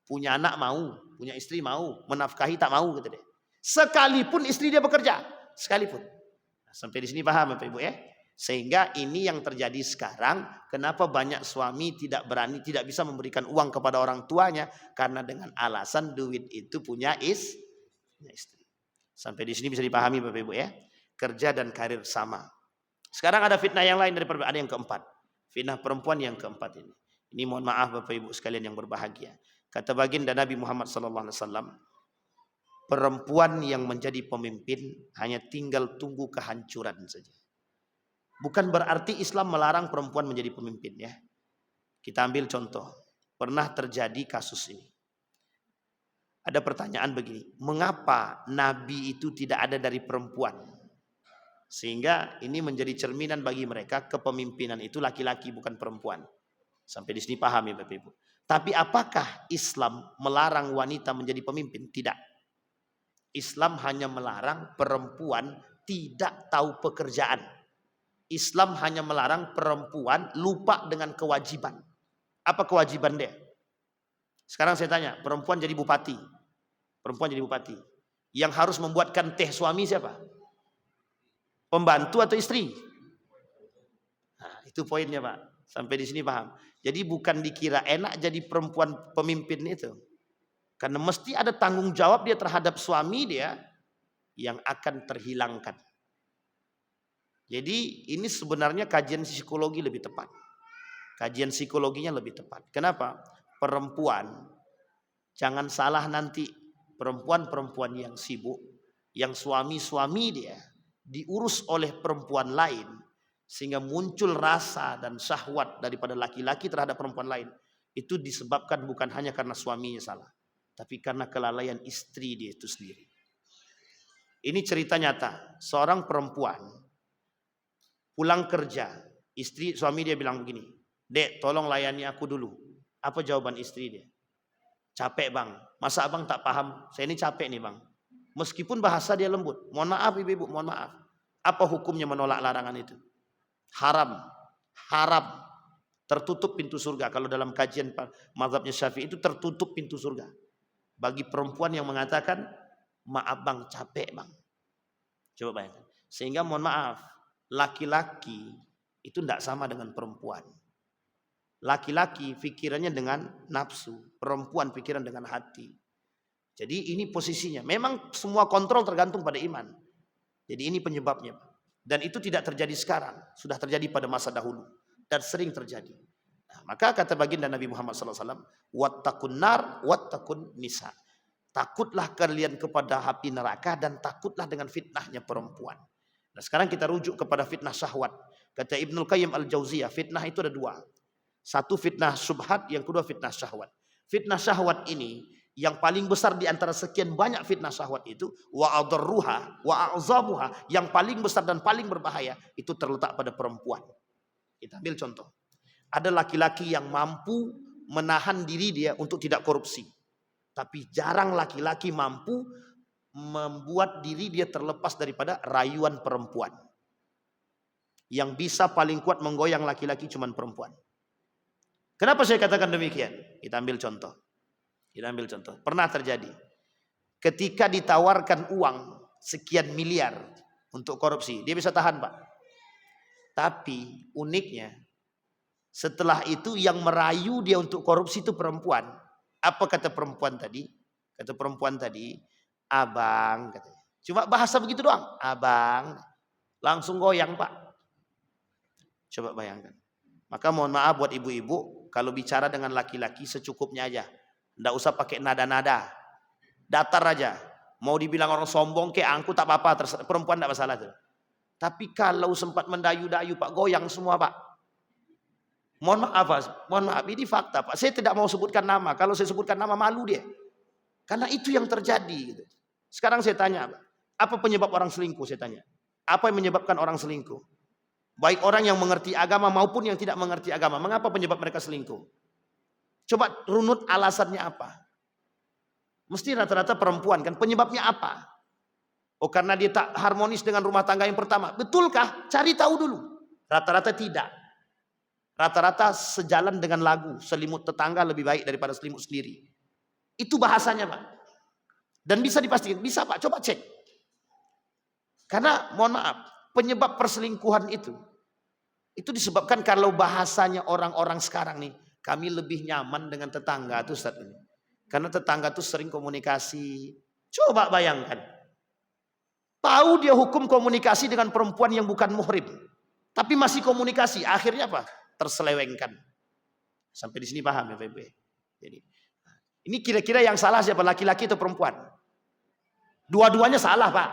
Punya anak mau, punya istri mau, menafkahi tak mau gitu deh. Sekalipun istri dia bekerja, sekalipun. Nah, sampai di sini paham Bapak Ibu ya? Sehingga ini yang terjadi sekarang, kenapa banyak suami tidak berani, tidak bisa memberikan uang kepada orang tuanya, karena dengan alasan duit itu punya istri. Sampai di sini bisa dipahami Bapak Ibu ya? Kerja dan karir sama. Sekarang ada fitnah yang lain daripada ada yang keempat. Fitnah perempuan yang keempat ini. Ini mohon maaf Bapak Ibu sekalian yang berbahagia. Kata baginda Nabi Muhammad SAW, perempuan yang menjadi pemimpin hanya tinggal tunggu kehancuran saja. Bukan berarti Islam melarang perempuan menjadi pemimpin ya. Kita ambil contoh. Pernah terjadi kasus ini. Ada pertanyaan begini. Mengapa Nabi itu tidak ada dari perempuan? Sehingga ini menjadi cerminan bagi mereka, kepemimpinan itu laki-laki bukan perempuan. Sampai di sini paham ya Bapak Ibu. Tapi apakah Islam melarang wanita menjadi pemimpin? Tidak. Islam hanya melarang perempuan tidak tahu pekerjaan. Islam hanya melarang perempuan lupa dengan kewajiban. Apa kewajiban dia? Sekarang saya tanya, perempuan jadi bupati. Perempuan jadi bupati. Yang harus membuatkan teh suami siapa? Pembantu atau istri? Nah, itu poinnya Pak. Sampai di sini paham. Jadi bukan dikira enak jadi perempuan pemimpin itu. Karena mesti ada tanggung jawab dia terhadap suami dia yang akan terhilangkan. Jadi ini sebenarnya kajian psikologi lebih tepat. Kajian psikologinya lebih tepat. Kenapa? Perempuan, jangan salah nanti, perempuan-perempuan yang sibuk, yang suami-suami dia diurus oleh perempuan lain, sehingga muncul rasa dan syahwat daripada laki-laki terhadap perempuan lain. Itu disebabkan bukan hanya karena suaminya salah, tapi karena kelalaian istri dia itu sendiri. Ini cerita nyata. Seorang perempuan pulang kerja, suami dia bilang begini, "Dek, tolong layani aku dulu." Apa jawaban istri dia? "Capek bang." "Masa abang tak paham? Saya ini capek nih bang." Meskipun bahasa dia lembut. "Mohon maaf ibu-ibu, mohon maaf." Apa hukumnya menolak larangan itu? Haram. Haram. Tertutup pintu surga. Kalau dalam kajian mazhabnya Syafi'i itu tertutup pintu surga. Bagi perempuan yang mengatakan, "Maaf bang, capek bang." Coba bayangkan. Sehingga mohon maaf, laki-laki itu tidak sama dengan perempuan. Laki-laki pikirannya dengan nafsu, perempuan pikiran dengan hati. Jadi ini posisinya. Memang semua kontrol tergantung pada iman. Jadi ini penyebabnya. Dan itu tidak terjadi sekarang. Sudah terjadi pada masa dahulu. Dan sering terjadi. Nah, maka kata baginda Nabi Muhammad SAW, "Wattaqun nar, wattaqun nisa." Takutlah kalian kepada api neraka dan takutlah dengan fitnahnya perempuan. Nah sekarang kita rujuk kepada fitnah syahwat. Kata Ibnul Qayyim Al-Jauziyah, fitnah itu ada dua. Satu fitnah syubhat, yang kedua fitnah syahwat. Fitnah syahwat ini yang paling besar di antara sekian banyak fitnah syahwat itu, wa adarruha wa a'zamuha, yang paling besar dan paling berbahaya itu terletak pada perempuan. Kita ambil contoh. Ada laki-laki yang mampu menahan diri dia untuk tidak korupsi. Tapi jarang laki-laki mampu membuat diri dia terlepas daripada rayuan perempuan. Yang bisa paling kuat menggoyang laki-laki cuma perempuan. Kenapa saya katakan demikian? Kita ambil contoh. Pernah terjadi. Ketika ditawarkan uang sekian miliar untuk korupsi, dia bisa tahan Pak. Tapi uniknya, setelah itu yang merayu dia untuk korupsi itu perempuan. Apa kata perempuan tadi? Kata perempuan tadi, "Abang," katanya. Cuma bahasa begitu doang. "Abang." Langsung goyang Pak. Coba bayangkan. Maka mohon maaf buat ibu-ibu, kalau bicara dengan laki-laki secukupnya aja. Nggak usah pakai nada-nada. Datar aja. Mau dibilang orang sombong ke angku tak apa-apa, perempuan tidak masalah tuh. Tapi kalau sempat mendayu-dayu Pak, goyang semua Pak. Mohon maaf Pak, mohon maaf, ini fakta Pak. Saya tidak mau sebutkan nama, kalau saya sebutkan nama malu dia. Karena itu yang terjadi. Gitu. Sekarang saya tanya, apa penyebab orang selingkuh? Saya tanya. Apa yang menyebabkan orang selingkuh? Baik orang yang mengerti agama maupun yang tidak mengerti agama. Mengapa penyebab mereka selingkuh? Coba runut alasannya apa? Mesti rata-rata perempuan kan. Penyebabnya apa? Oh karena dia tak harmonis dengan rumah tangga yang pertama. Betulkah? Cari tahu dulu. Rata-rata tidak. Rata-rata sejalan dengan lagu. Selimut tetangga lebih baik daripada selimut sendiri. Itu bahasanya Pak. Dan bisa dipastikan. Bisa Pak, coba cek. Karena mohon maaf. Penyebab perselingkuhan itu disebabkan kalau bahasanya orang-orang sekarang nih. Kami lebih nyaman dengan tetangga tuh Ustaz. Karena tetangga tuh sering komunikasi. Coba bayangkan. Tahu dia hukum komunikasi dengan perempuan yang bukan muhrim. Tapi masih komunikasi. Akhirnya apa? Terselewengkan. Sampai di sini paham ya Pak Ibu? Jadi, ini kira-kira yang salah siapa? Laki-laki atau perempuan? Dua-duanya salah Pak.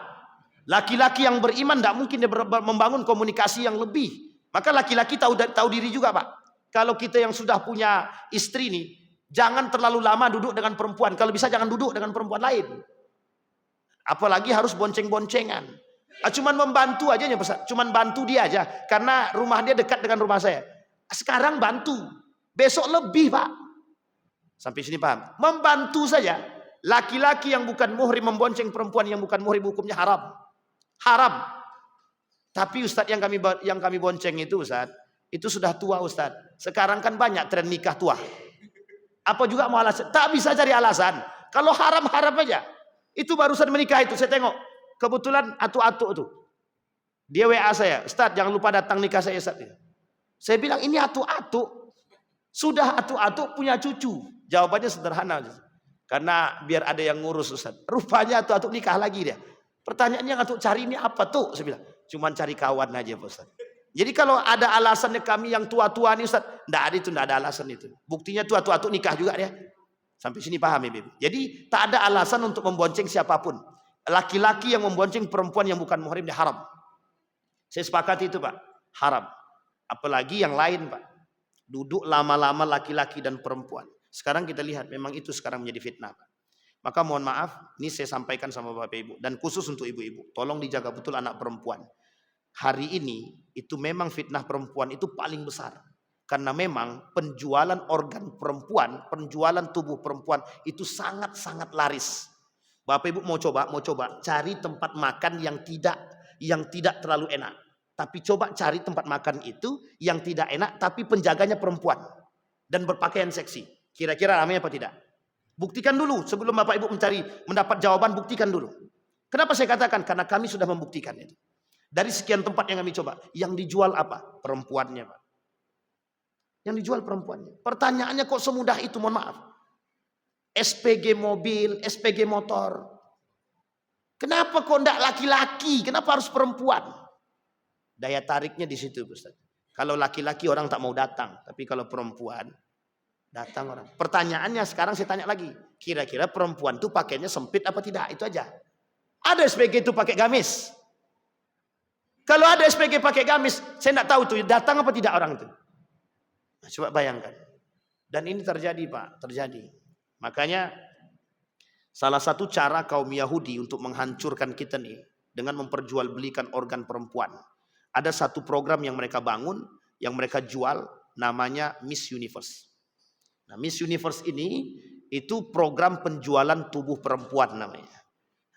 Laki-laki yang beriman tidak mungkin dia membangun komunikasi yang lebih. Maka laki-laki tahu diri juga Pak. Kalau kita yang sudah punya istri nih, jangan terlalu lama duduk dengan perempuan. Kalau bisa jangan duduk dengan perempuan lain. Apalagi harus bonceng-boncengan. Cuman membantu aja ya Pak. Cuman bantu dia aja. Karena rumah dia dekat dengan rumah saya. Sekarang bantu. Besok lebih Pak. Sampai sini paham? Membantu saja. Laki-laki yang bukan muhrim membonceng perempuan yang bukan muhrim hukumnya haram. Haram. Tapi Ustadz yang kami bonceng itu Ustadz. Itu sudah tua Ustadz. Sekarang kan banyak tren nikah tua. Apa juga mau alasan? Tak bisa cari alasan. Kalau haram-haram aja. Itu barusan menikah itu, saya tengok. Kebetulan atu-atu itu. Dia WA saya, Ustaz jangan lupa datang nikah saya Ustaz. Saya bilang ini atu-atu. Sudah atu-atu punya cucu. Jawabannya sederhana. Karena biar ada yang ngurus Ustaz. Rupanya atu-atu nikah lagi dia. Pertanyaannya yang atu cari ini apa tuh? Saya bilang, cuman cari kawan aja Pak Ustaz. Jadi kalau ada alasannya kami yang tua-tua nih Ustaz. Tidak ada alasan itu. Buktinya tuh atu-atu nikah juga dia. Sampai sini paham ya Bibi? Jadi tak ada alasan untuk membonceng siapapun. Laki-laki yang membonceng perempuan yang bukan muhrim dia haram. Saya sepakati itu Pak. Haram. Apalagi yang lain Pak. Duduk lama-lama laki-laki dan perempuan. Sekarang kita lihat memang itu sekarang menjadi fitnah Pak. Maka mohon maaf. Ini saya sampaikan sama Bapak Ibu. Dan khusus untuk ibu-ibu. Tolong dijaga betul anak perempuan. Hari ini itu memang fitnah perempuan itu paling besar. Karena memang penjualan organ perempuan, penjualan tubuh perempuan itu sangat-sangat laris. Bapak Ibu mau coba cari tempat makan yang tidak terlalu enak. Tapi coba cari tempat makan itu yang tidak enak tapi penjaganya perempuan dan berpakaian seksi. Kira-kira ramai apa tidak? Buktikan dulu sebelum Bapak Ibu mendapat jawaban, buktikan dulu. Kenapa saya katakan? Karena kami sudah membuktikan itu. Dari sekian tempat yang kami coba, yang dijual apa? Perempuannya Pak. Yang dijual perempuannya. Pertanyaannya kok semudah itu, mohon maaf. SPG mobil, SPG motor. Kenapa kok enggak laki-laki? Kenapa harus perempuan? Daya tariknya di situ, Ustaz. Kalau laki-laki orang tak mau datang, tapi kalau perempuan datang orang. Pertanyaannya sekarang saya tanya lagi. Kira-kira perempuan itu pakainya sempit apa tidak? Itu aja. Ada SPG itu pakai gamis. Kalau ada SPG pakai gamis, saya enggak tahu tuh datang apa tidak orang itu. Nah, coba bayangkan. Dan ini terjadi Pak, terjadi. Makanya salah satu cara kaum Yahudi untuk menghancurkan kita nih dengan memperjualbelikan organ perempuan. Ada satu program yang mereka bangun, yang mereka jual, namanya Miss Universe. Nah, Miss Universe ini itu program penjualan tubuh perempuan namanya.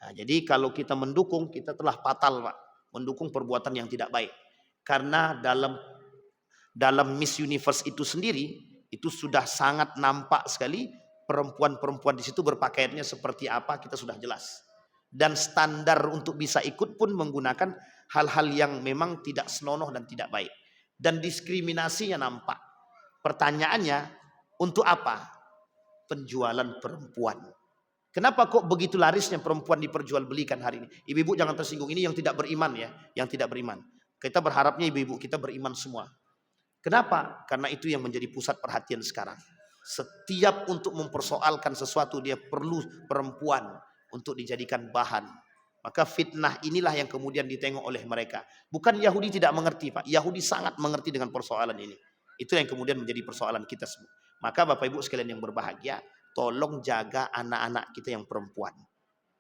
Nah, jadi kalau kita mendukung, kita telah fatal Pak, mendukung perbuatan yang tidak baik. Karena dalam Miss Universe itu sendiri, itu sudah sangat nampak sekali perempuan-perempuan di situ berpakaiannya seperti apa, kita sudah jelas. Dan standar untuk bisa ikut pun menggunakan hal-hal yang memang tidak senonoh dan tidak baik. Dan diskriminasinya nampak. Pertanyaannya, untuk apa? Penjualan perempuan. Kenapa kok begitu larisnya perempuan diperjualbelikan hari ini? Ibu-ibu jangan tersinggung, ini yang tidak beriman ya, yang tidak beriman. Kita berharapnya ibu-ibu kita beriman semua. Kenapa? Karena itu yang menjadi pusat perhatian sekarang. Setiap untuk mempersoalkan sesuatu dia perlu perempuan untuk dijadikan bahan. Maka fitnah inilah yang kemudian ditengok oleh mereka. Bukan Yahudi tidak mengerti, Pak. Yahudi sangat mengerti dengan persoalan ini. Itu yang kemudian menjadi persoalan kita semua. Maka Bapak Ibu sekalian yang berbahagia, tolong jaga anak-anak kita yang perempuan.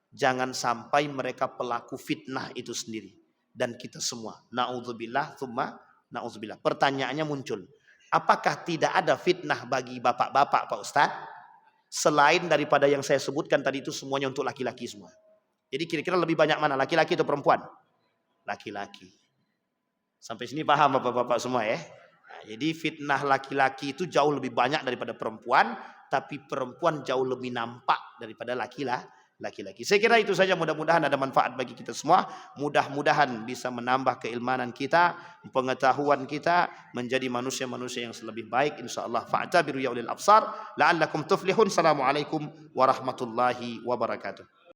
Jangan sampai mereka pelaku fitnah itu sendiri. Dan kita semua. Na'udzubillah, thumma na'udzubillah. Pertanyaannya muncul. Apakah tidak ada fitnah bagi bapak-bapak, Pak Ustadz? Selain daripada yang saya sebutkan tadi itu semuanya untuk laki-laki semua. Jadi kira-kira lebih banyak mana? Laki-laki atau perempuan? Laki-laki. Sampai sini paham bapak-bapak semua ya? Nah, jadi fitnah laki-laki itu jauh lebih banyak daripada perempuan. Tapi perempuan jauh lebih nampak daripada laki-laki. Saya kira itu saja, mudah-mudahan ada manfaat bagi kita semua. Mudah-mudahan bisa menambah keilmanan kita, pengetahuan kita, menjadi manusia-manusia yang lebih baik insyaallah. Fa'tabiru ya ulil absar la'allakum tuflihun. Assalamualaikum warahmatullahi wabarakatuh.